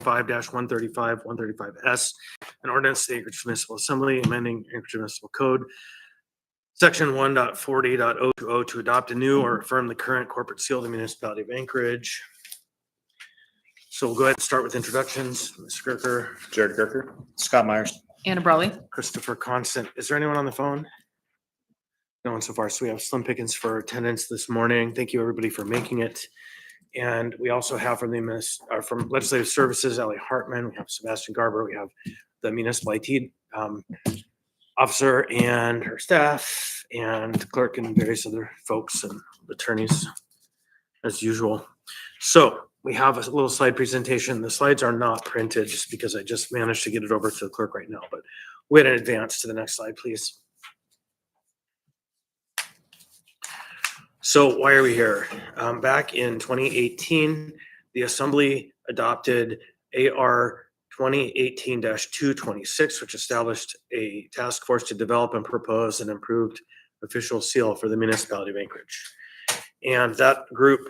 5-135, 135S, an ordinance to the Anchorage Municipal Assembly amending Anchorage Municipal Code, Section 1.40.020 to adopt a new or affirm the current corporate seal of the municipality of Anchorage. So we'll go ahead and start with introductions. Mr. Gerker. Jared Gerker. Scott Myers. Anna Brawley. Christopher Constant. Is there anyone on the phone? No one so far. So we have slim pickings for attendance this morning. Thank you everybody for making it. And we also have from from Legislative Services, Ellie Hartman. We have Sebastian Garber. We have the municipal IT officer and her staff and clerk and various other folks and attorneys as usual. So we have a little slide presentation. The slides are not printed just because I just managed to get it over to the clerk right now, but wait in advance to the next slide, please. So why are we here? Back in 2018, the Assembly adopted AR 2018-226, which established a task force to develop and propose an improved official seal for the municipality of Anchorage. And that group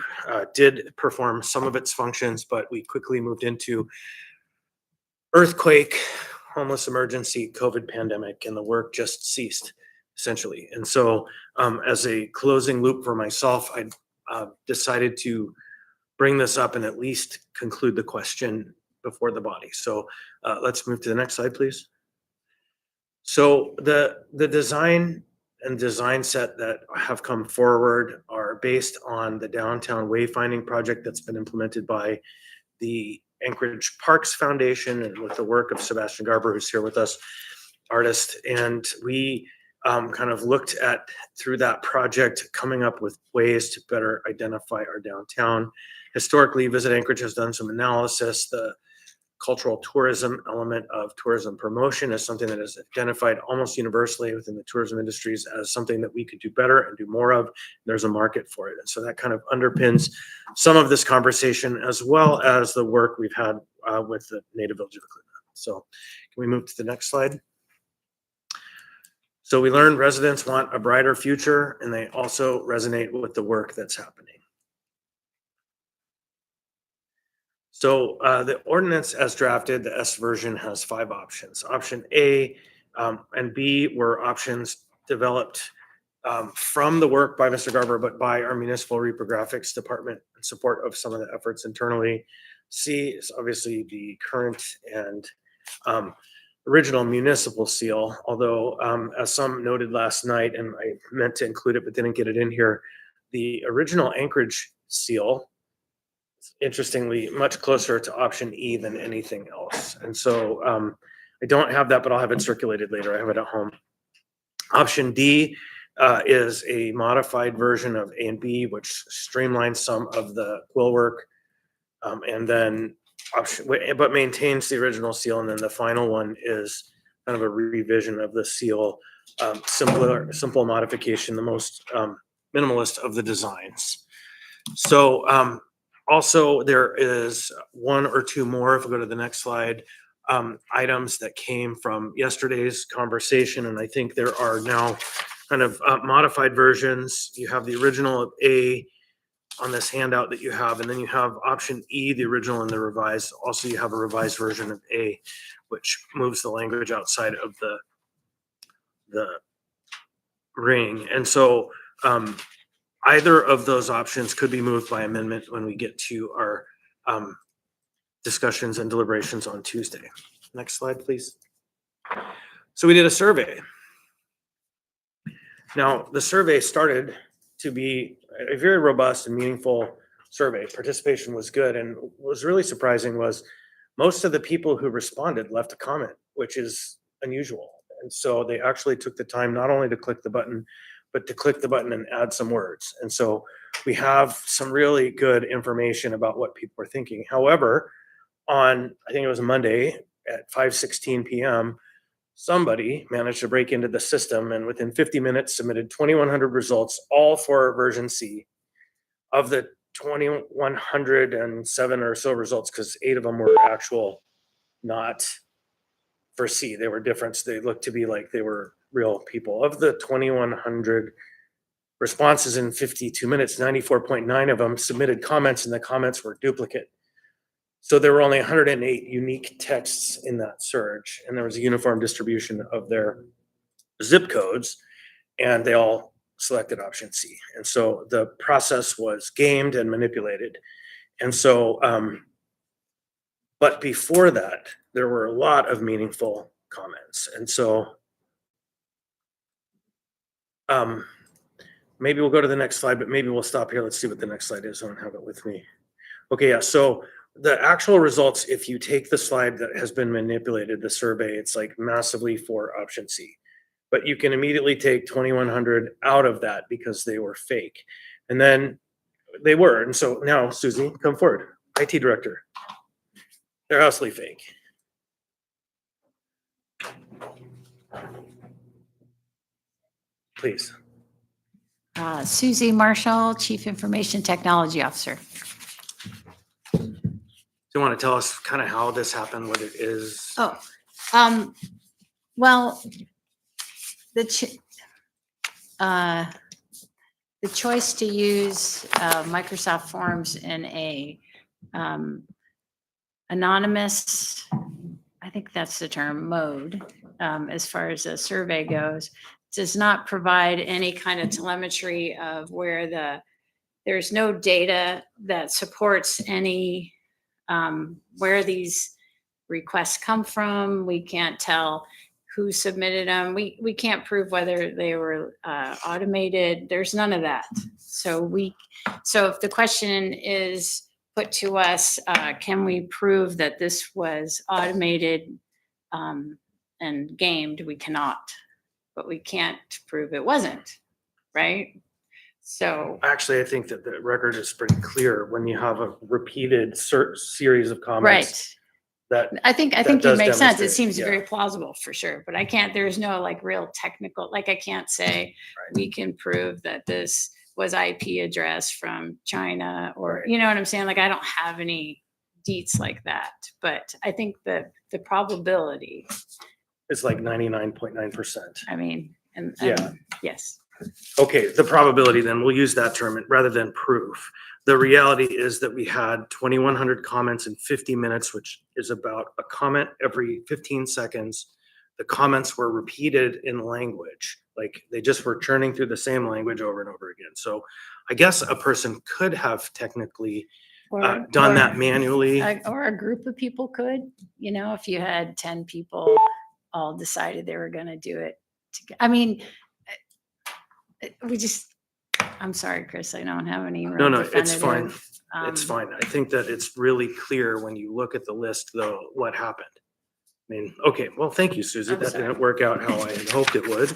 did perform some of its functions, but we quickly moved into earthquake, homeless emergency, COVID pandemic, and the work just ceased, essentially. And so as a closing loop for myself, I decided to bring this up and at least conclude the question before the body. So let's move to the next slide, please. So the design and design set that have come forward are based on the downtown wayfinding project that's been implemented by the Anchorage Parks Foundation and with the work of Sebastian Garber, who's here with us, artist. And we kind of looked at, through that project, coming up with ways to better identify our downtown. Historically, Visit Anchorage has done some analysis. The cultural tourism element of tourism promotion is something that is identified almost universally within the tourism industries as something that we could do better and do more of. There's a market for it. And so that kind of underpins some of this conversation, as well as the work we've had with the Native Village of Eclipse. So can we move to the next slide? So we learned residents want a brighter future, and they also resonate with the work that's happening. So the ordinance as drafted, the S version, has 5 options. Option A and B were options developed from the work by Mr. Garber, but by our municipal reprographics department in support of some of the efforts internally. C is obviously the current and original municipal seal, although as some noted last night, and I meant to include it but didn't get it in here, the original Anchorage seal, interestingly, much closer to option E than anything else. And so I don't have that, but I'll have it circulated later. I have it at home. Option D is a modified version of A and B, which streamlines some of the quill work, and then but maintains the original seal. And then the final one is kind of a revision of the seal, simple modification, the most minimalist of the designs. So also there is 1 or 2 more, if we go to the next slide, items that came from yesterday's conversation. And I think there are now kind of modified versions. You have the original of A on this handout that you have, and then you have option E, the original and the revised. Also, you have a revised version of A, which moves the language outside of the ring. And so either of those options could be moved by amendment when we get to our discussions and deliberations on Tuesday. Next slide, please. So we did a survey. Now, the survey started to be a very robust and meaningful survey. Participation was good, and what was really surprising was most of the people who responded left a comment, which is unusual. And so they actually took the time not only to click the button, but to click the button and add some words. And so we have some really good information about what people are thinking. However, on, I think it was a Monday at 5:16 p.m., somebody managed to break into the system and within 50 minutes submitted 2,100 results, all for version C. Of the 2,107 or so results, because 8 of them were actual, not for C. They were different. So they looked to be like they were real people. Of the 2,100 responses in 52 minutes, 94.9 of them submitted comments, and the comments were duplicate. So there were only 108 unique texts in that search, and there was a uniform distribution of their zip codes, and they all selected option C. And so the process was gamed and manipulated. And so, but before that, there were a lot of meaningful comments. And so maybe we'll go to the next slide, but maybe we'll stop here. Let's see what the next slide is. I don't have it with me. Okay, yeah, so the actual results, if you take the slide that has been manipulated, the survey, it's like massively for option C. But you can immediately take 2,100 out of that because they were fake. And then they were. And so now, Susie, come forward. IT director. They're absolutely fake. Please. Susie Marshall, Chief Information Technology Officer. Do you want to tell us kind of how this happened, what it is? Oh, well, the choice to use Microsoft Forms in a anonymous, I think that's the term, mode, as far as the survey goes, does not provide any kind of telemetry of where there's no data that supports any where these requests come from. We can't tell who submitted them. We can't prove whether they were automated. There's none of that. So if the question is put to us, can we prove that this was automated and gamed? We cannot, but we can't prove it wasn't, right? So Actually, I think that the record is pretty clear when you have a repeated series of comments. right. That I think that it does makes sense. It demonstrate, seems yeah. very plausible for sure, but I can't, there's no like real technical, like I can't say we can prove that this was IP address from China or, Right. you know what I'm saying? Like, I don't have any deets like that, but I think that the probability, It's like 99.9%. I mean, and Yeah. yes. Okay, the probability then, we'll use that term rather than proof. The reality is that we had 2,100 comments in 50 minutes, which is about a comment every 15 seconds. The comments were repeated in language, like they just were churning through the same language over and over again. So I guess a person could have technically done that manually. Or a group of people could, you know, if you had 10 people all decided they were going to do it. I mean, I'm sorry, Chris, I don't have any. No, it's fine. definitive, It's fine. I think that it's really clear when you look at the list, though, what happened. I mean, okay, well, thank you, Susie. I'm That sorry. didn't work out how I had hoped it would.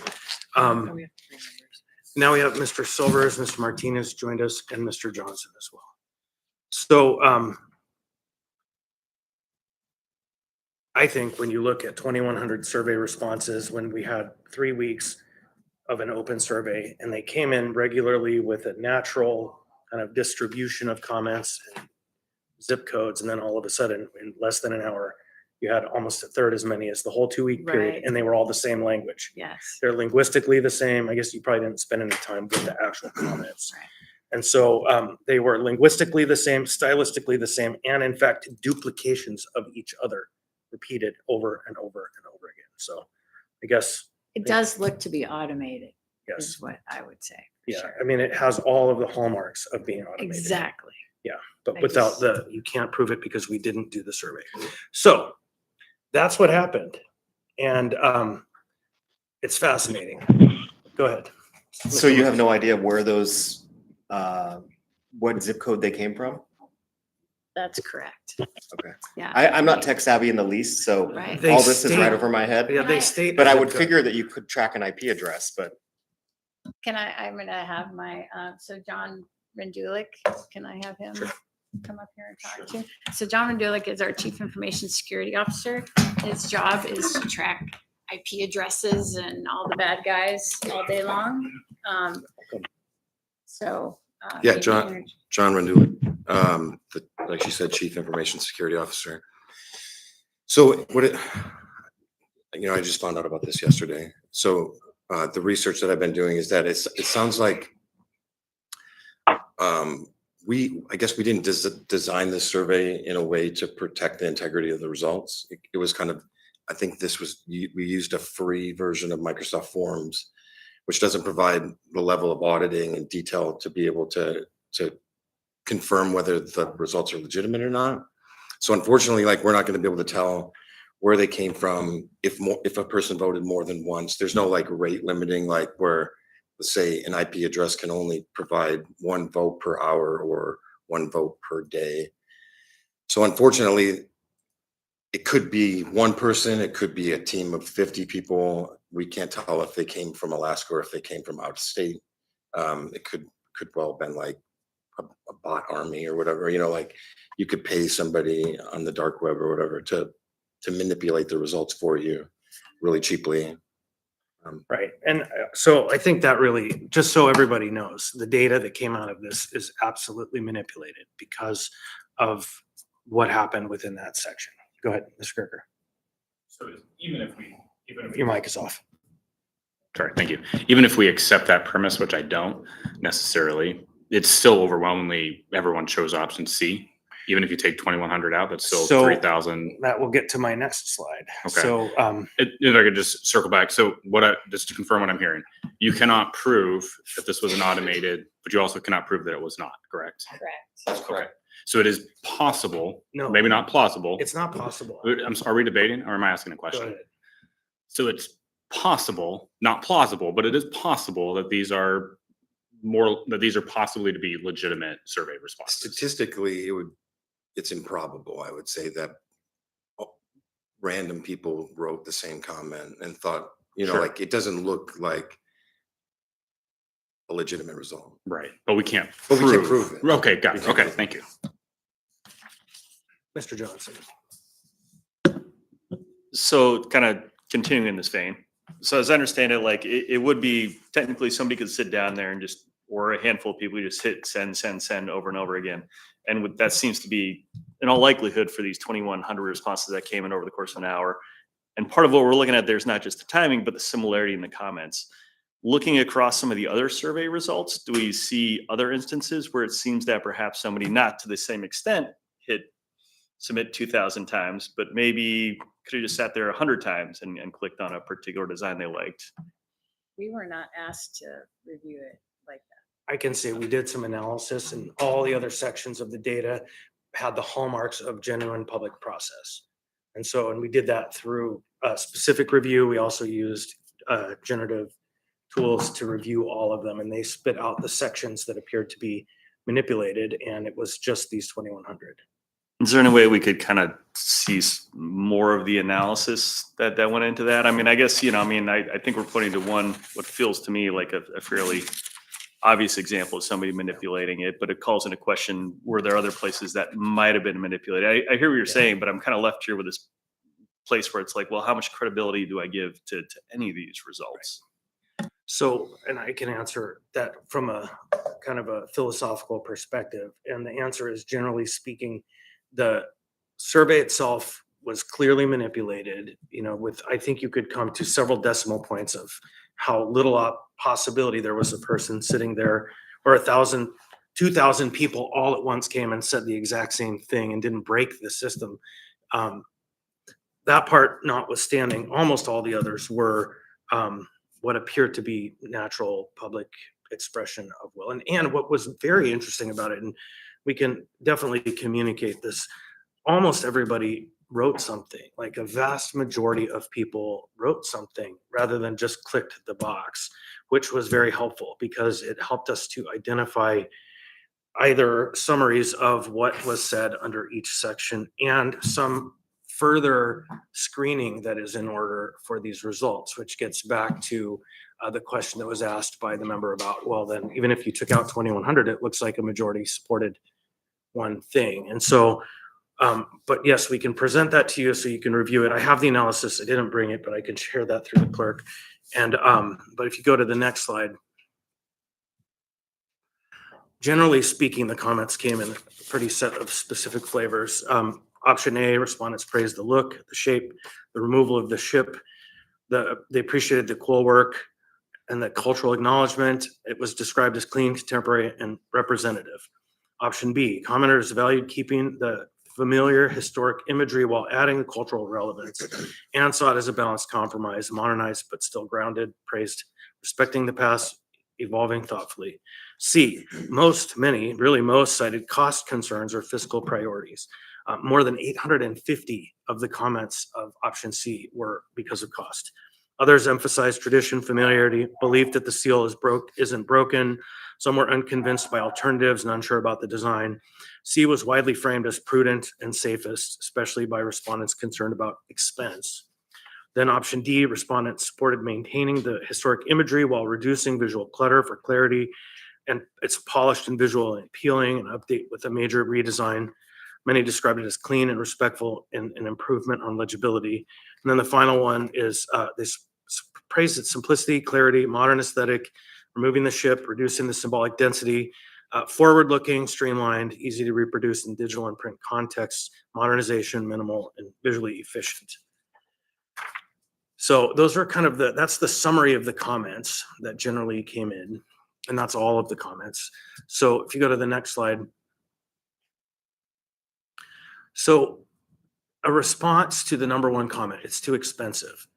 Now we have Mr. Silvers, Mr. Martinez joined us, and Mr. Johnson as well. So I think when you look at 2,100 survey responses, when we had 3 weeks of an open survey, and they came in regularly with a natural kind of distribution of comments and zip codes, and then all of a sudden, in less than an hour, you had almost a third as many as the whole 2-week period, Right. and they were all the same language. Yes. They're linguistically the same. I guess you probably didn't spend any time with the actual comments. Right. And so they were linguistically the same, stylistically the same, and in fact, duplications of each other repeated over and over and over again. So I guess, It does look to be automated, yes. is what I would say. for Yeah, sure. I mean, it has all of the hallmarks of being automated. Exactly. But I without just- you can't prove it because we didn't do the survey. So that's what happened. And it's fascinating. Go ahead. So you have no idea where those, what zip code they came from? That's correct. Okay. Yeah. I'm not tech savvy in the least, so Right. They all this is state- right over my head. Yeah, they state. But I zip would code. figure that you could track an IP address, but I'm going to have my, so John Rendulic, can I have him Sure. come up here and talk to you? So John Rendulic is our Chief Information Security Officer. His job is to track IP addresses and all the bad guys all day long. So. Yeah, maybe John. inter- John Rendulic, like she said, Chief Information Security Officer. So I just found out about this yesterday. So the research that I've been doing is that it sounds like I guess we didn't design this survey in a way to protect the integrity of the results. It was kind of, I think we used a free version of Microsoft Forms, which doesn't provide the level of auditing and detail to be able to confirm whether the results are legitimate or not. So unfortunately, like, we're not going to be able to tell where they came from if a person voted more than once. There's no like rate limiting, like where, let's say, an IP address can only provide one vote per hour or one vote per day. So unfortunately, it could be one person, it could be a team of 50 people. We can't tell if they came from Alaska or if they came from out of state. It could well have been like a bot army or whatever, like you could pay somebody on the dark web or whatever to manipulate the results for you really cheaply. Right. And so I think that really, just so everybody knows, the data that came out of this is absolutely manipulated because of what happened within that section. Go ahead, Mr. Kirker. So even if Your mic is off. sorry, thank you. Even if we accept that premise, which I don't necessarily, it's still overwhelmingly everyone chose option C. Even if you take 2,100 out, that's still So- 3,000. That will get to my next slide. Okay. So, If I could just circle back. So just to confirm what I'm hearing, you cannot prove that this was an automated, but you also cannot prove that it was not, correct? Correct. Okay. So it is possible, no, maybe not plausible. it's not possible. Are we debating or am I asking a Go question? ahead. So it's possible, not plausible, but it is possible that these are possibly to be legitimate survey responses. Statistically, it's improbable, I would say, that random people wrote the same comment and thought, Sure. like, it doesn't look like a legitimate result. Right. But we can't But we can't prove it. Okay, got We it. can't Okay, prove it. thank you. Mr. Johnson. So kind of continuing in this vein. So as I understand it, like it would be technically somebody could sit down there and just, or a handful of people just hit send over and over again. And that seems to be in all likelihood for these 2,100 responses that came in over the course of an hour. And part of what we're looking at there is not just the timing, but the similarity in the comments. Looking across some of the other survey results, do we see other instances where it seems that perhaps somebody, not to the same extent, hit submit 2,000 times, but maybe could have just sat there 100 times and clicked on a particular design they liked? We were not asked to review it like that. I can say we did some analysis and all the other sections of the data had the hallmarks of genuine public process. And we did that through a specific review. We also used generative tools to review all of them, and they spit out the sections that appeared to be manipulated, and it was just these 2,100. Is there any way we could kind of see more of the analysis that went into that? I mean, I guess, I think we're pointing to what feels to me like a fairly obvious example of somebody manipulating it, but it calls into question, were there other places that might have been manipulated? I hear what you're saying, but I'm kind of left here with this place where it's like, well, how much credibility do I give to any of these results? So, and I can answer that from a kind of a philosophical perspective. And the answer is, generally speaking, the survey itself was clearly manipulated, I think you could come to several decimal points of how little possibility there was a person sitting there, or 1,000, 2,000 people all at once came and said the exact same thing and didn't break the system. That part notwithstanding, almost all the others were what appeared to be natural public expression of will. And what was very interesting about it, and we can definitely communicate this, almost everybody wrote something. Like a vast majority of people wrote something rather than just clicked the box, which was very helpful because it helped us to identify either summaries of what was said under each section and some further screening that is in order for these results, which gets back to the question that was asked by the member about, well, then even if you took out 2,100, it looks like a majority supported one thing. And so, but yes, we can present that to you so you can review it. I have the analysis. I didn't bring it, but I can share that through the clerk. And, but if you go to the next slide, generally speaking, the comments came in a pretty set of specific flavors. Option A, respondents praised the look, the shape, the removal of the ship. They appreciated the cool work and the cultural acknowledgement. It was described as clean, contemporary, and representative. Option B, commenters valued keeping the familiar historic imagery while adding the cultural relevance and saw it as a balanced compromise, modernized but still grounded, praised, respecting the past, evolving thoughtfully. C, really most cited cost concerns or fiscal priorities. More than 850 of the comments of option C were because of cost. Others emphasized tradition, familiarity, belief that the seal isn't broken. Some were unconvinced by alternatives and unsure about the design. C was widely framed as prudent and safest, especially by respondents concerned about expense. Then option D, respondents supported maintaining the historic imagery while reducing visual clutter for clarity, and it's polished and visual and appealing, and update with a major redesign. Many described it as clean and respectful and an improvement on legibility. And then the final one is praised its simplicity, clarity, modern aesthetic, removing the ship, reducing the symbolic density, forward-looking, streamlined, easy to reproduce in digital and print contexts, modernization, minimal, and visually efficient. So those are kind of that's the summary of the comments that generally came in, and that's all of the comments. So if you go to the next slide. So a response to the number one comment, it's too expensive.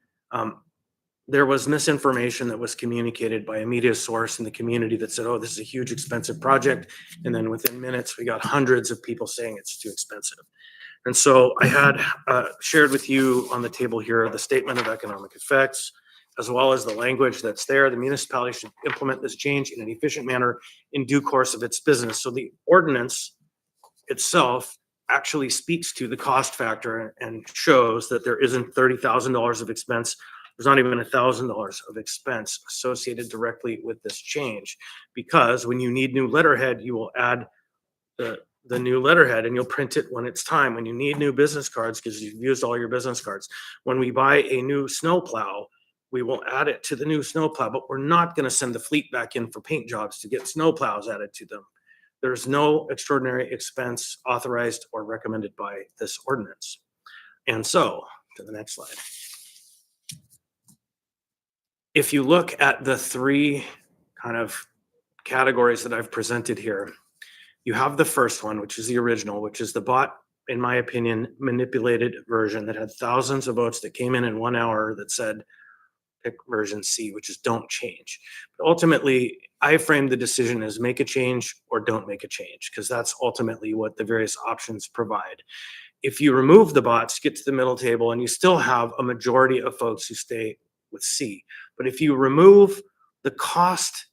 There was misinformation that was communicated by a media source in the community that said, oh, this is a huge expensive project. And then within minutes, we got hundreds of people saying it's too expensive. And so I had shared with you on the table here the statement of economic effects, as well as the language that's there. The municipality should implement this change in an efficient manner in due course of its business. So the ordinance itself actually speaks to the cost factor and shows that there isn't $30,000 of expense. There's not even $1,000 of expense associated directly with this change, because when you need new letterhead, you will add the new letterhead and you'll print it when it's time. When you need new business cards, because you've used all your business cards. When we buy a new snowplow, we will add it to the new snowplow, but we're not going to send the fleet back in for paint jobs to get snowplows added to them. There's no extraordinary expense authorized or recommended by this ordinance. And so, to the next slide. If you look at the three kind of categories that I've presented here, you have the first one, which is the original, which is the bot, in my opinion, manipulated version that had thousands of votes that came in 1 hour that said, pick version C, which is don't change. But ultimately, I framed the decision as make a change or don't make a change, because that's ultimately what the various options provide. If you remove the bots, get to the middle table, and you still have a majority of folks who stay with C. But if you remove the cost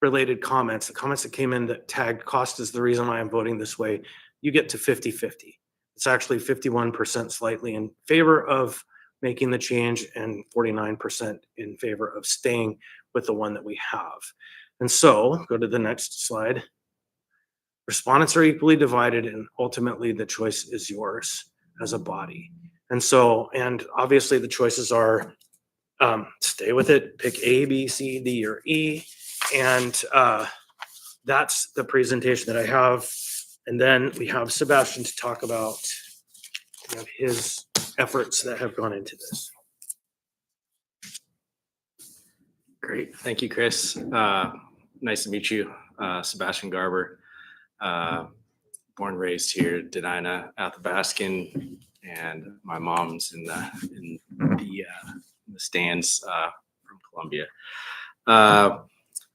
related comments, the comments that came in that tagged cost is the reason why I'm voting this way, you get to 50-50. It's actually 51% slightly in favor of making the change and 49% in favor of staying with the one that we have. And so, go to the next slide. Respondents are equally divided, and ultimately the choice is yours as a body. And so, and obviously the choices are stay with it, pick A, B, C, D, or E. And that's the presentation that I have. And then we have Sebastian to talk about his efforts that have gone into this. Great. Thank you, Chris. Nice to meet you. Sebastian Garber, born and raised here, Denina, Athabascan, and my mom's in the stands from Columbia.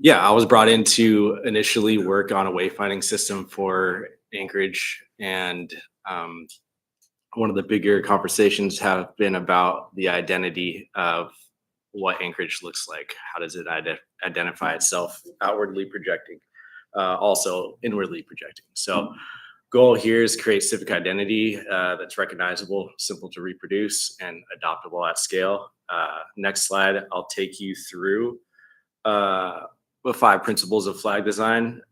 Yeah, I was brought in to initially work on a wayfinding system for Anchorage, and one of the bigger conversations have been about the identity of what Anchorage looks like. How does it identify itself outwardly projecting, also inwardly projecting? So goal here is create civic identity that's recognizable, simple to reproduce, and adoptable at scale. Next slide, I'll take you through the 5 principles of flag design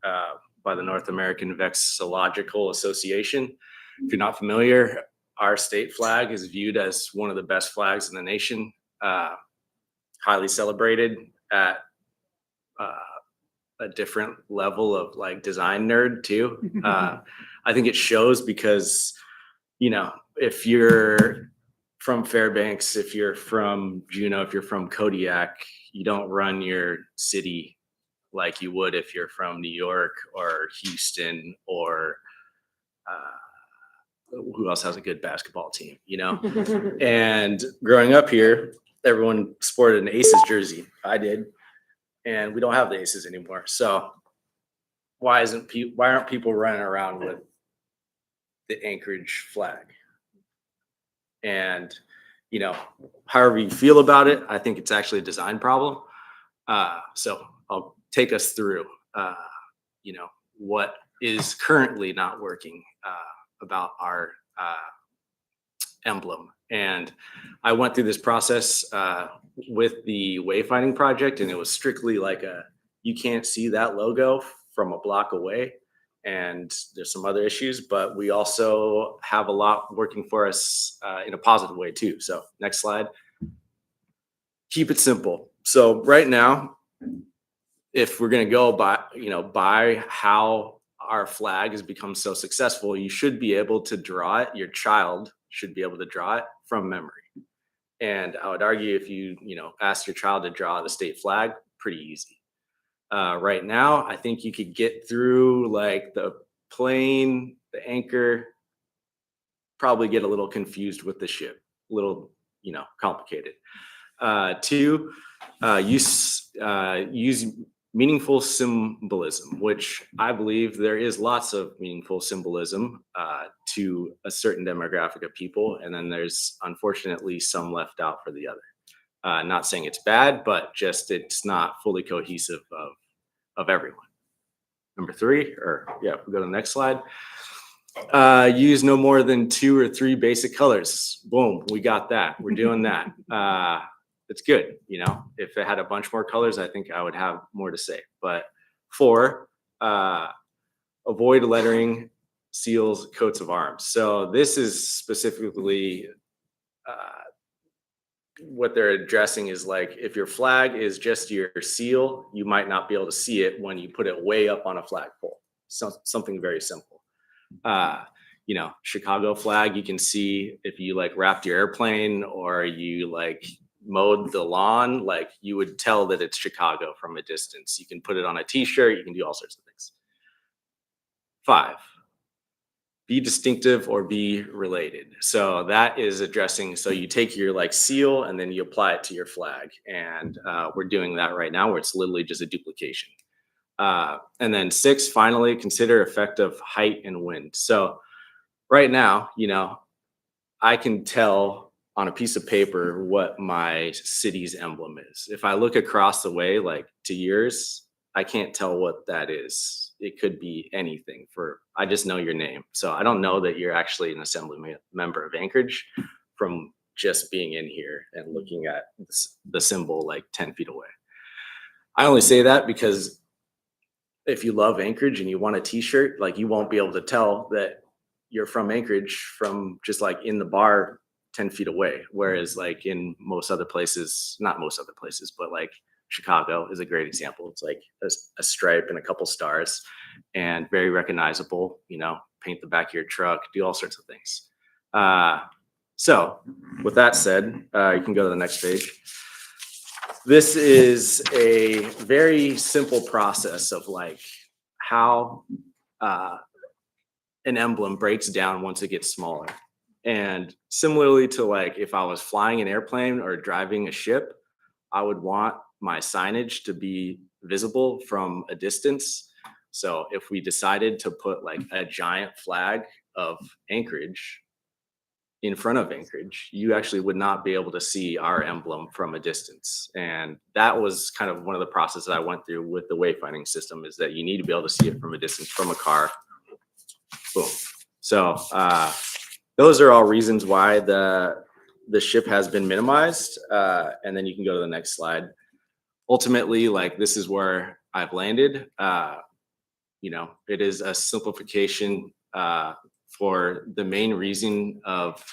by the North American Vexillological Association. If you're not familiar, our state flag is viewed as one of the best flags in the nation, highly celebrated at a different level of like design nerd too. I think it shows because, if you're from Fairbanks, if you're from Juneau, if you're from Kodiak, you don't run your city like you would if you're from New York or Houston or who else has a good basketball team, you know? And growing up here, everyone sported an Aces jersey. I did. And we don't have the Aces anymore. So why aren't people running around with the Anchorage flag? And, you know, however you feel about it, I think it's actually a design problem. So I'll take us through, you know, what is currently not working about our emblem. And I went through this process with the wayfinding project, and it was strictly like you can't see that logo from a block away. And there's some other issues, but we also have a lot working for us in a positive way too. So next slide. Keep it simple. So right now, if we're going to go by how our flag has become so successful, you should be able to draw it. Your child should be able to draw it from memory. And I would argue if you ask your child to draw the state flag, pretty easy. Right now, I think you could get through like the plane, the anchor, probably get a little confused with the ship, a little, complicated. Two, use meaningful symbolism, which I believe there is lots of meaningful symbolism to a certain demographic of people. And then there's unfortunately some left out for the other. Not saying it's bad, but just it's not fully cohesive of everyone. Number three, we'll go to the next slide. Use no more than 2 or 3 basic colors. Boom, we got that. We're doing that. It's good. If it had a bunch more colors, I think I would have more to say. But 4, avoid lettering, seals, coats of arms. So this is specifically what they're addressing is like, if your flag is just your seal, you might not be able to see it when you put it way up on a flagpole. So something very simple. Chicago flag, you can see if you like wrapped your airplane or you like mowed the lawn, like you would tell that it's Chicago from a distance. You can put it on a t-shirt, you can do all sorts of things. 5, be distinctive or be related. So that is addressing, so you take your like seal and then you apply it to your flag. And we're doing that right now where it's literally just a duplication. And then 6, finally, consider effect of height and wind. So right now, I can tell on a piece of paper what my city's emblem is. If I look across the way, like to yours, I can't tell what that is. It could be anything. I just know your name. So I don't know that you're actually an assembly member of Anchorage from just being in here and looking at the symbol like 10 feet away. I only say that because if you love Anchorage and you want a t-shirt, like you won't be able to tell that you're from Anchorage from just like in the bar 10 feet away. Whereas like in most other places, not most other places, but like Chicago is a great example. It's like a stripe and a couple stars and very recognizable, paint the back of your truck, do all sorts of things. So with that said, you can go to the next page. This is a very simple process of like how an emblem breaks down once it gets smaller. And similarly to like if I was flying an airplane or driving a ship, I would want my signage to be visible from a distance. So if we decided to put like a giant flag of Anchorage in front of Anchorage, you actually would not be able to see our emblem from a distance. And that was kind of one of the processes I went through with the wayfinding system, is that you need to be able to see it from a distance from a car. Boom. So those are all reasons why the ship has been minimized. And then you can go to the next slide. Ultimately, like this is where I've landed. It is a simplification for the main reason of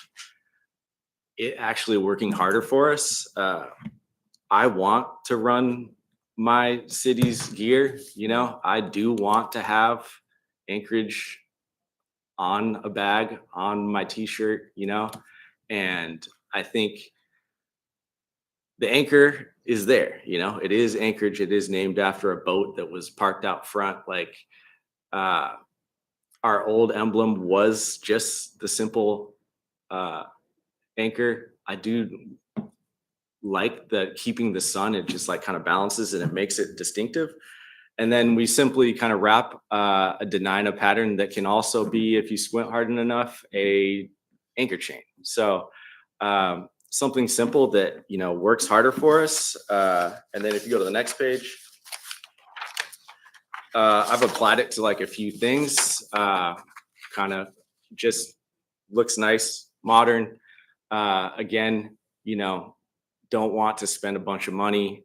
it actually working harder for us. I want to run my city's gear. I do want to have Anchorage on a bag, on my t-shirt, and I think the anchor is there, it is Anchorage. It is named after a boat that was parked out front. Like, our old emblem was just the simple anchor. I do like that keeping the sun, it just like kind of balances and it makes it distinctive. And then we simply kind of wrap a denina pattern that can also be, if you squint hard enough, a anchor chain. So something simple that, works harder for us. And then if you go to the next page, I've applied it to like a few things, kind of just looks nice, modern. Again, don't want to spend a bunch of money.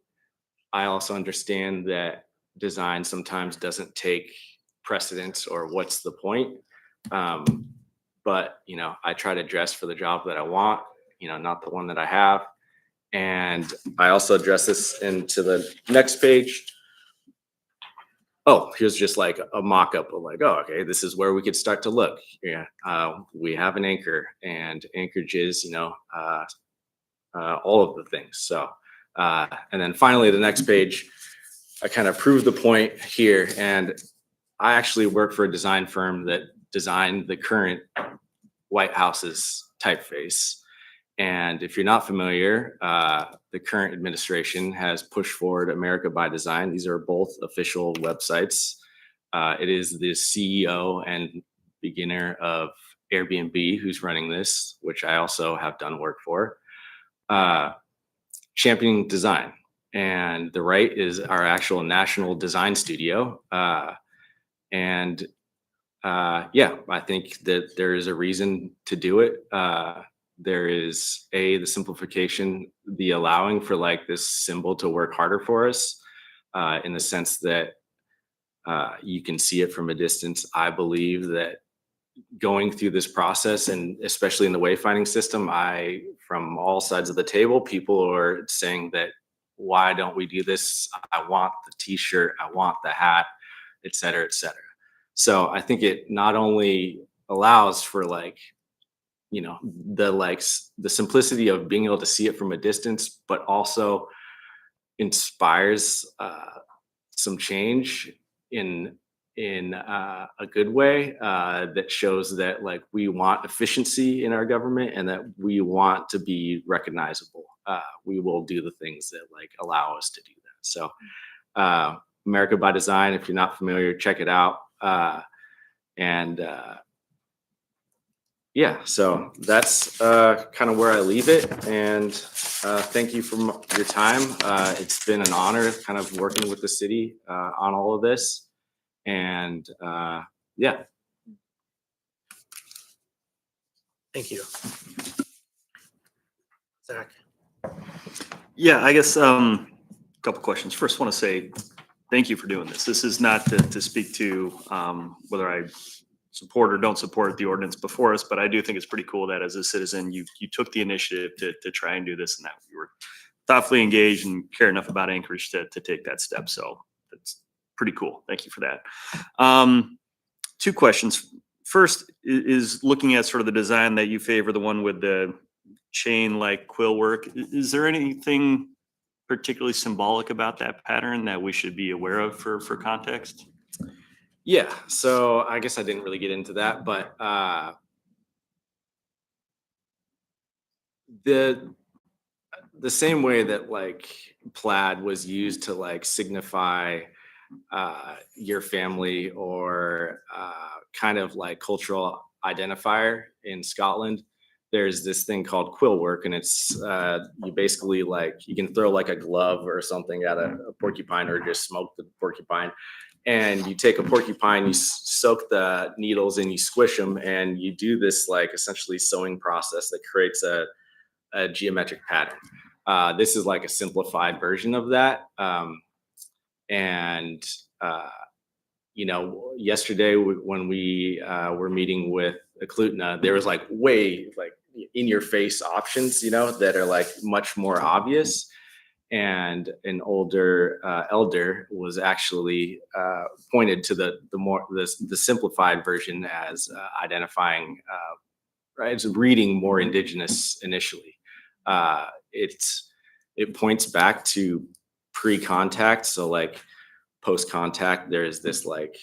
I also understand that design sometimes doesn't take precedence, or what's the point? But, I try to dress for the job that I want, not the one that I have. And I also address this into the next page. Oh, here's just like a mock-up of like, oh, okay, this is where we could start to look. Yeah, we have an anchor, and Anchorage is, all of the things. So, and then finally, the next page, I kind of prove the point here. And I actually work for a design firm that designed the current White House's typeface. And if you're not familiar, the current administration has pushed forward America by Design. These are both official websites. It is the CEO and beginner of Airbnb who's running this, which I also have done work for, championing design. And the right is our actual national design studio. Yeah, I think that there is a reason to do it. There is the simplification, the allowing for like this symbol to work harder for us, in the sense that you can see it from a distance. I believe that going through this process, and especially in the wayfinding system, from all sides of the table, people are saying that, why don't we do this? I want the t-shirt, I want the hat, et cetera, et cetera. So I think it not only allows for like, the simplicity of being able to see it from a distance, but also inspires some change in a good way, that shows that like we want efficiency in our government, and that we want to be recognizable. We will do the things that like allow us to do that. So America by Design, if you're not familiar, check it out. Yeah, so that's kind of where I leave it. And thank you for your time. It's been an honor kind of working with the city on all of this. And yeah. Thank you. Zach. Yeah, I guess a couple questions. First, want to say thank you for doing this. This is not to speak to whether I support or don't support the ordinance before us, but I do think it's pretty cool that as a citizen, you took the initiative to try and do this, and that you were thoughtfully engaged and care enough about Anchorage to take that step. So that's pretty cool. Thank you for that. Two questions. First is looking at sort of the design that you favor, the one with the chain like quill work. Is there anything particularly symbolic about that pattern that we should be aware of for context? Yeah, so I guess I didn't really get into that, but the same way that like plaid was used to like signify your family, or kind of like cultural identifier in Scotland, there's this thing called quill work, and it's you basically like, you can throw like a glove or something at a porcupine, or just smoke the porcupine. And you take a porcupine, you soak the needles and you squish them, and you do this like essentially sewing process that creates a geometric pattern. This is like a simplified version of that. Yesterday when we were meeting with Eklutna, there was like way like in your face options, that are like much more obvious. And an older elder was actually pointed to the simplified version as identifying, as reading more indigenous initially. It's it points back to pre-contact. So like post-contact, there's this like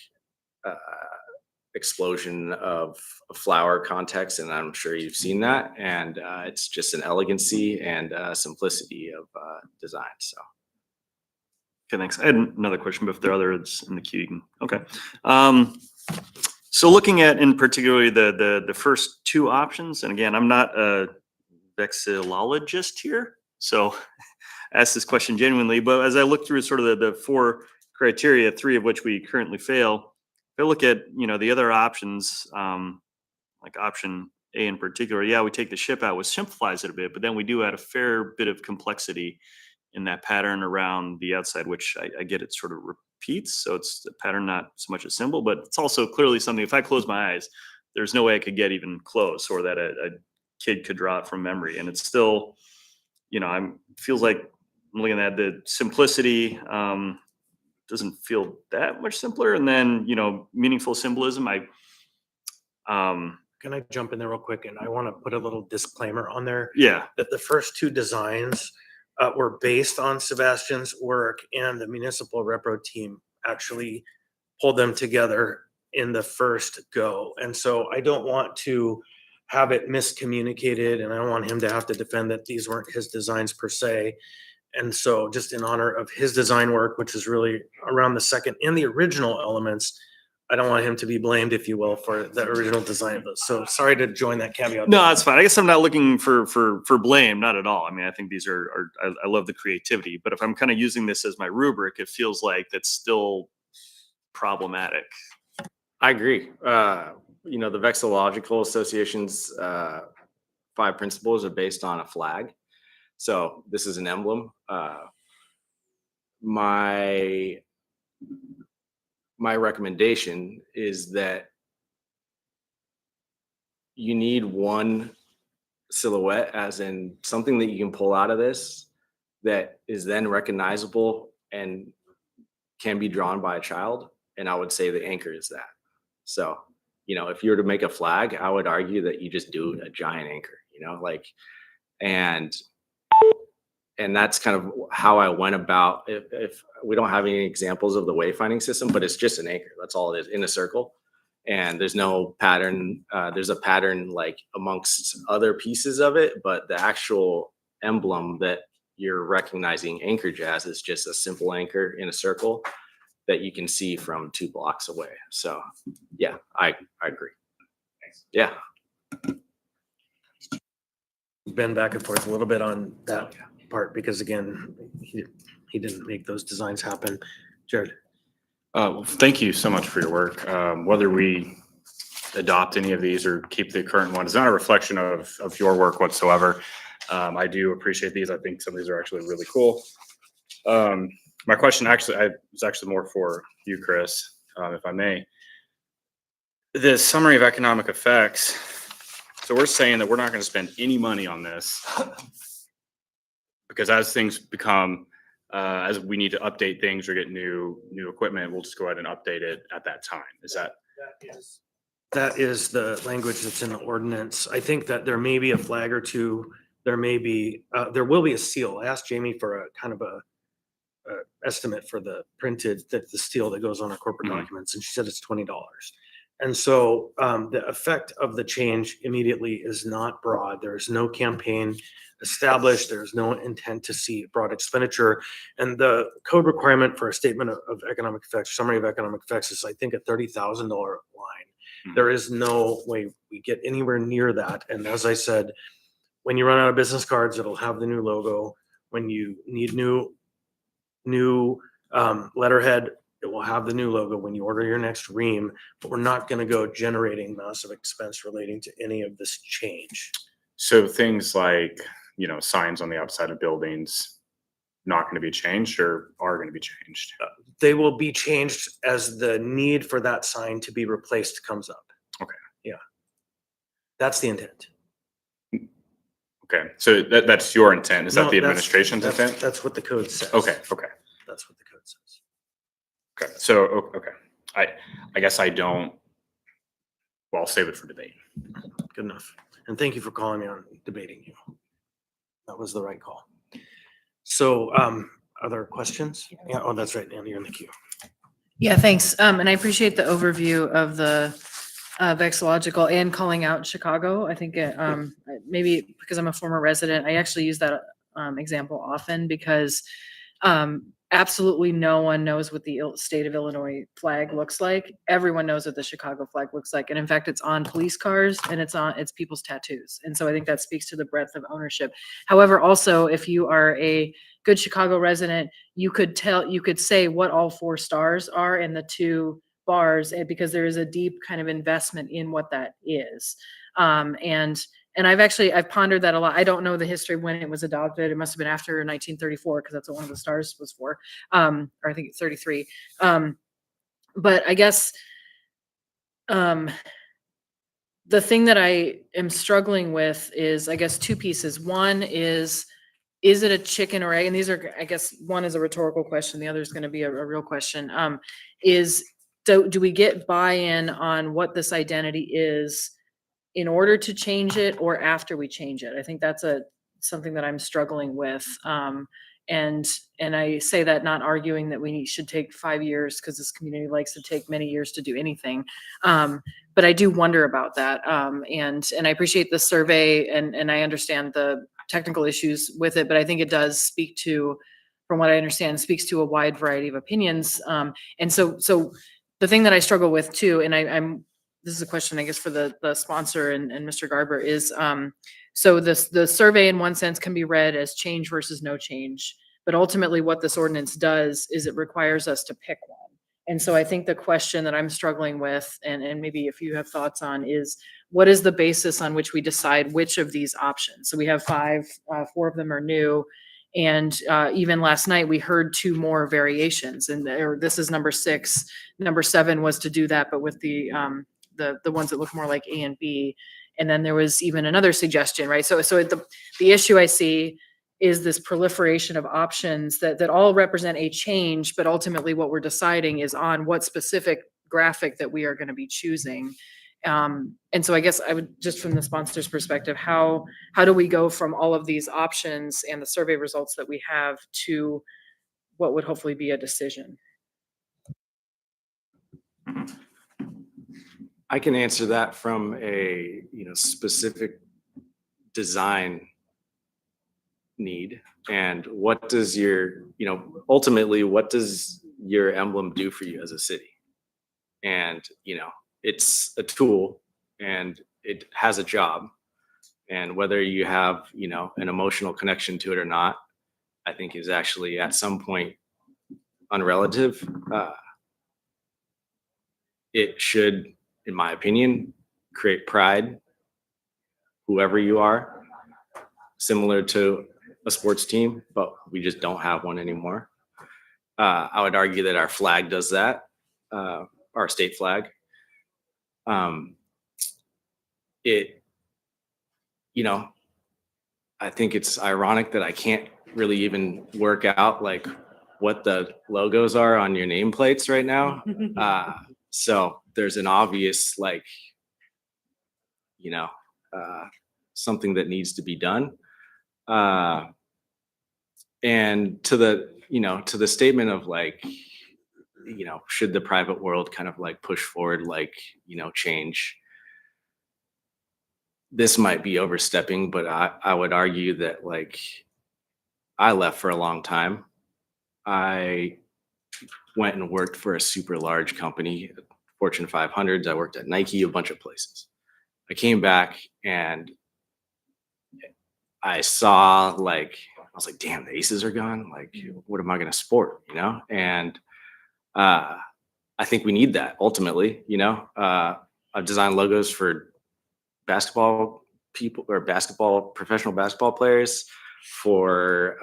explosion of flower context, and I'm sure you've seen that. And it's just an elegancy and simplicity of design. So. Okay, thanks. I had another question, but if there are others in the queue, you can, okay. So looking at in particularly the first two options, and again, I'm not a vexillologist here, so I ask this question genuinely, but as I look through sort of the four criteria, three of which we currently fail, if I look at, you know, the other options, like option A in particular, yeah, we take the ship out, which simplifies it a bit, but then we do add a fair bit of complexity in that pattern around the outside, which I get it sort of repeats. So it's a pattern, not so much a symbol, but it's also clearly something, if I close my eyes, there's no way I could get even close, or that a kid could draw it from memory. And it's still, you know, feels like I'm looking at the simplicity, doesn't feel that much simpler. And then, you know, meaningful symbolism, Can I jump in there real quick? And I want to put a little disclaimer on there yeah, that the first two designs were based on Sebastian's work, and the municipal repro team actually pulled them together in the first go. And so I don't want to have it miscommunicated, and I don't want him to have to defend that these weren't his designs per se. And so just in honor of his design work, which is really around the second and the original elements, I don't want him to be blamed, if you will, for the original design of those. So sorry to join that caveat. no, that's fine. I guess I'm not looking for blame, not at all. I mean, I think these are I love the creativity, but if I'm kind of using this as my rubric, it feels like that's still problematic. I agree. You know, the Vexillological Association's 5 principles are based on a flag. So this is an emblem. My recommendation is that you need one silhouette, as in something that you can pull out of this that is then recognizable and can be drawn by a child. And I would say the anchor is that. So, you know, if you were to make a flag, I would argue that you just do a giant anchor, you know, like, and that's kind of how I went about. If we don't have any examples of the wayfinding system, but it's just an anchor. That's all it is, in a circle. And there's no pattern. There's a pattern like amongst other pieces of it, but the actual emblem that you're recognizing Anchorage as is just a simple anchor in a circle that you can see from 2 blocks away. So yeah, I agree. Yeah. Been back and forth a little bit on that part, because again, he didn't make those designs happen. Jared. Well, thank you so much for your work. Whether we adopt any of these or keep the current one is not a reflection of your work whatsoever. I do appreciate these. I think some of these are actually really cool. My question was actually more for you, Chris, if I may. The summary of economic effects. So we're saying that we're not going to spend any money on this because as things become, as we need to update things or get new equipment, we'll just go ahead and update it at that time. Is that? That is the language that's in the ordinance. I think that there may be a flag or two. There may be, there will be a seal. I asked Jamie for a kind of a estimate for the the steel that goes on our corporate documents, and she said it's $20. And so the effect of the change immediately is not broad. There's no campaign established. There's no intent to see broad expenditure. And the code requirement for a statement of economic effects, summary of economic effects, is I think a $30,000 line. There is no way we get anywhere near that. And as I said, when you run out of business cards, it'll have the new logo. When you need new letterhead, it will have the new logo when you order your next ream, but we're not going to go generating massive expense relating to any of this change. So things like, you know, signs on the outside of buildings, not going to be changed or are going to be changed? They will be changed as the need for that sign to be replaced comes up. Okay. Yeah. That's the intent. Okay. So that's your intent. Is that the administration's intent? That's what the code says. Okay. Okay. That's what the code says. Okay. So, okay. I guess I don't, well, I'll save it for debate. Good enough. And thank you for calling me on debating you. That was the right call. So, other questions? Yeah, oh, that's right, Andy, you're in the queue. Yeah, thanks. And I appreciate the overview of the vexillological and calling out Chicago. I think maybe because I'm a former resident, I actually use that example often because absolutely no one knows what the state of Illinois flag looks like. Everyone knows what the Chicago flag looks like. And in fact, it's on police cars and it's people's tattoos. And so I think that speaks to the breadth of ownership. However, also, if you are a good Chicago resident, you could say what all 4 stars are in the 2 bars because there is a deep kind of investment in what that is. And I've pondered that a lot. I don't know the history of when it was adopted. It must have been after 1934 because that's what one of the stars was for. Or I think it's 33. But I guess the thing that I am struggling with is, I guess, 2 pieces. One is it a chicken or egg? And these are, I guess, one is a rhetorical question. The other is going to be a real question. Do we get buy-in on what this identity is in order to change it or after we change it? I think that's something that I'm struggling with. And I say that not arguing that we should take 5 years because this community likes to take many years to do anything. But I do wonder about that. And I appreciate the survey and I understand the technical issues with it, but I think it does speak to, from what I understand, speaks to a wide variety of opinions. And so the thing that I struggle with too, and this is a question, I guess, for the sponsor and Mr. Garber is, so the survey in one sense can be read as change versus no change, but ultimately what this ordinance does is it requires us to pick one. And so I think the question that I'm struggling with, and maybe if you have thoughts on, is what is the basis on which we decide which of these options? So we have 5, 4 of them are new. And even last night, we heard 2 more variations, and this is number 6. Number 7 was to do that, but with the ones that look more like A and B. And then there was even another suggestion, right? So the issue I see is this proliferation of options that all represent a change, but ultimately what we're deciding is on what specific graphic that we are going to be choosing. And so I guess I would, just from the sponsor's perspective, how do we go from all of these options and the survey results that we have to what would hopefully be a decision? I can answer that from a, specific design need. And what does ultimately, what does your emblem do for you as a city? And, it's a tool and it has a job. And whether you have, an emotional connection to it or not, I think is actually at some point unrelative. It should, in my opinion, create pride, whoever you are, similar to a sports team, but we just don't have one anymore. I would argue that our flag does that, our state flag. I think it's ironic that I can't really even work out like what the logos are on your nameplates right now. So there's an obvious, something that needs to be done. And to the statement of should the private world kind of push forward, change? This might be overstepping, but I would argue that I left for a long time. I went and worked for a super large company, Fortune 500s. I worked at Nike, a bunch of places. I came back and I saw I was like, damn, the aces are gone. What am I going to sport? And I think we need that ultimately. I've designed logos for basketball people or professional basketball players, for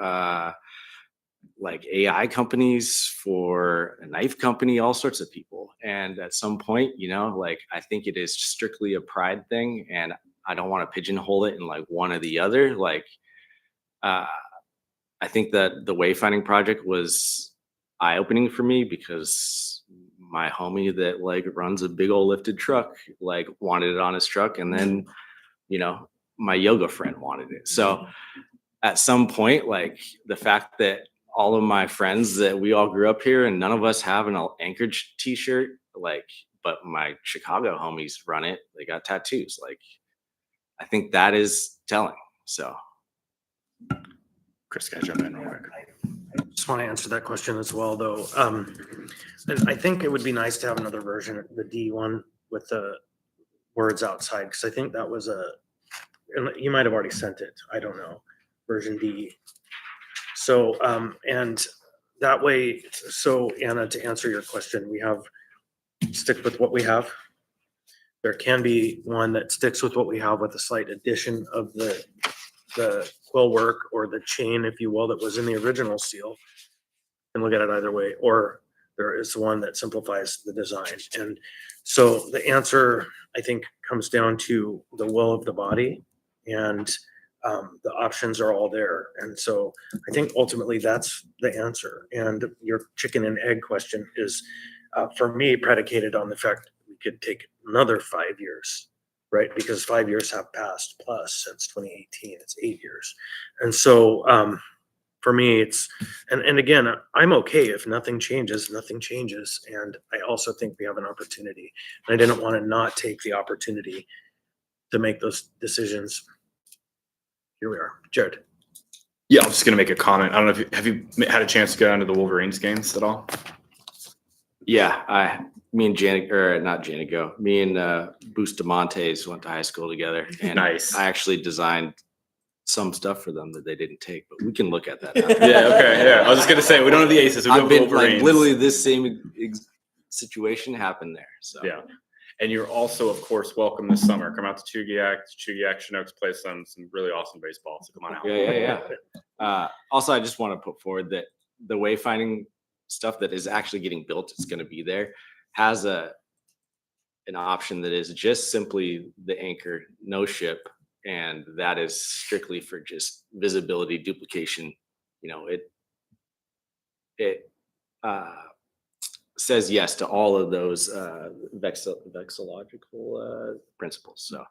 AI companies, for a knife company, all sorts of people. And at some point, I think it is strictly a pride thing, and I don't want to pigeonhole it in one or the other. I think that the wayfinding project was eye-opening for me because my homie that runs a big old lifted truck wanted it on his truck, and then my yoga friend wanted it. So at some point, like the fact that all of my friends that we all grew up here and none of us have an Anchorage t-shirt, like, but my Chicago homies run it. They got tattoos. Like, I think that is telling. So Chris, can I jump in real quick? Just want to answer that question as well, though. And I think it would be nice to have another version, the D one with the words outside, because I think that was and you might have already sent it. I don't know, version D. So, and that way, so Anna, to answer your question, we have stick with what we have. There can be one that sticks with what we have with a slight addition of the quill work or the chain, if you will, that was in the original seal. And look at it either way. Or there is one that simplifies the design. And so the answer, I think, comes down to the will of the body, and the options are all there. And so I think ultimately that's the answer. And your chicken and egg question is, for me, predicated on the fact that we could take another 5 years, right? Because 5 years have passed plus since 2018. It's 8 years. And so for me, it's, and again, I'm okay if nothing changes, nothing changes. And I also think we have an opportunity. And I didn't want to not take the opportunity to make those decisions. Here we are. Jared. Yeah, I'm just gonna make a comment. I don't know if have you had a chance to go down to the Wolverines games at all? yeah, me and Janet, or not Janet, me and Bustamontes went to high school together. And Nice. I actually designed some stuff for them that they didn't take, but we can look at that. Yeah, okay, yeah. I was just gonna say, we don't have the aces, we I've have been like Wolverines. literally this same situation happened there. So Yeah. And you're also, of course, welcome this summer. Come out to Chugiak Chinooks, play some really awesome baseball. So come on out. yeah. Also, I just want to put forward that the wayfinding stuff that is actually getting built, it's going to be there, has an option that is just simply the anchor, no ship, and that is strictly for just visibility, duplication. You know, it says yes to all of those vexillological principles. So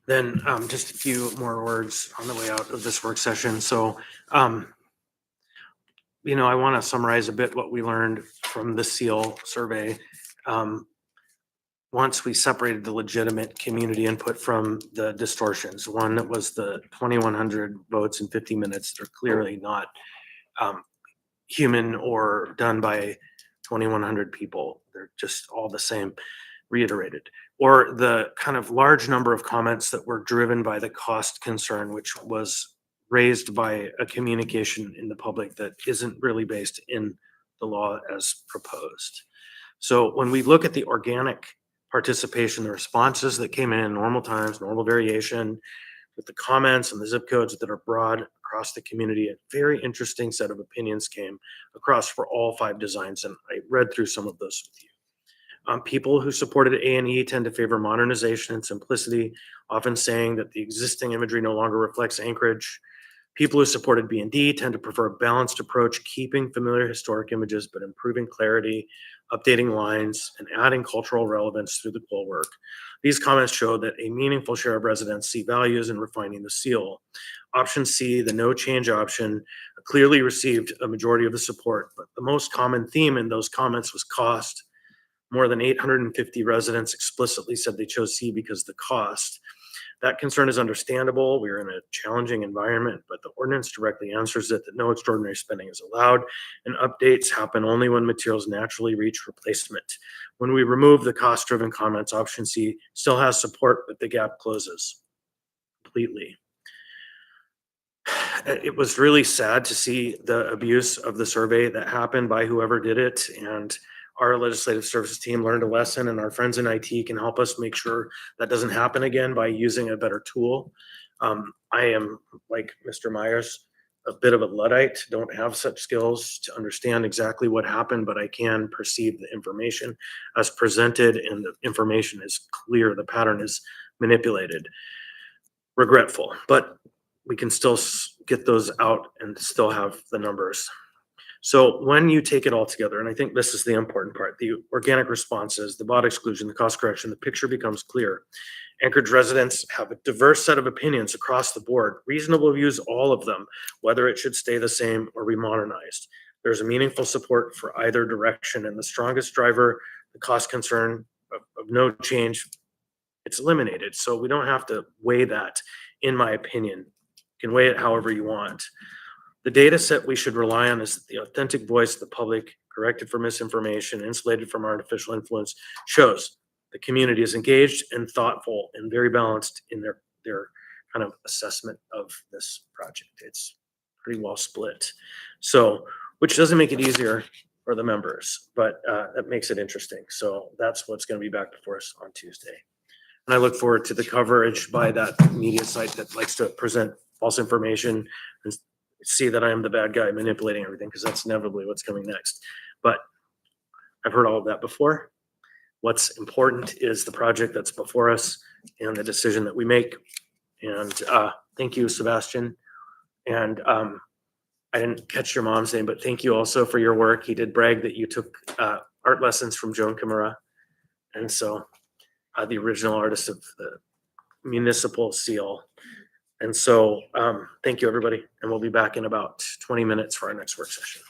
Then just a few more words on the way out of this work session. So, I want to summarize a bit what we learned from the SEAL survey. Once we separated the legitimate community input from the distortions, one that was the 2,100 votes in 50 minutes. They're clearly not human or done by 2,100 people. They're just all the same, reiterated. Or the kind of large number of comments that were driven by the cost concern, which was raised by a communication in the public that isn't really based in the law as proposed. So when we look at the organic participation, the responses that came in normal times, normal variation, with the comments and the zip codes that are broad across the community, a very interesting set of opinions came across for all 5 designs. And I read through some of those with you. People who supported A&E tend to favor modernization and simplicity, often saying that the existing imagery no longer reflects Anchorage. People who supported B&D tend to prefer a balanced approach, keeping familiar historic images, but improving clarity, updating lines, and adding cultural relevance through the quill work. These comments show that a meaningful share of residents see values in refining the seal. Option C, the no change option, clearly received a majority of the support, but the most common theme in those comments was cost. More than 850 residents explicitly said they chose C because of the cost. That concern is understandable. We are in a challenging environment, but the ordinance directly answers it that no extraordinary spending is allowed, and updates happen only when materials naturally reach replacement. When we remove the cost-driven comments, option C still has support, but the gap closes completely. It was really sad to see the abuse of the survey that happened by whoever did it, and our legislative services team learned a lesson, and our friends in IT can help us make sure that doesn't happen again by using a better tool. I am, like Mr. Myers, a bit of a Luddite, don't have such skills to understand exactly what happened, but I can perceive the information as presented, and the information is clear. The pattern is manipulated. Regretful, but we can still get those out and still have the numbers. So when you take it all together, and I think this is the important part, the organic responses, the bot exclusion, the cost correction, the picture becomes clear. Anchorage residents have a diverse set of opinions across the board, reasonable views, all of them, whether it should stay the same or be modernized. There's a meaningful support for either direction, and the strongest driver, the cost concern of no change, it's eliminated. So we don't have to weigh that, in my opinion. You can weigh it however you want. The data set we should rely on is the authentic voice of the public, corrected for misinformation, insulated from artificial influence, shows the community is engaged and thoughtful and very balanced in their kind of assessment of this project. It's pretty well split. So, which doesn't make it easier for the members, but that makes it interesting. So that's what's going to be back before us on Tuesday. And I look forward to the coverage by that media site that likes to present false information and see that I am the bad guy manipulating everything, because that's inevitably what's coming next. But I've heard all of that before. What's important is the project that's before us and the decision that we make. And thank you, Sebastian. And I didn't catch your mom's name, but thank you also for your work. He did brag that you took art lessons from Joan Kimura. And so the original artist of the municipal seal. And so thank you, everybody. And we'll be back in about 20 minutes for our next work session.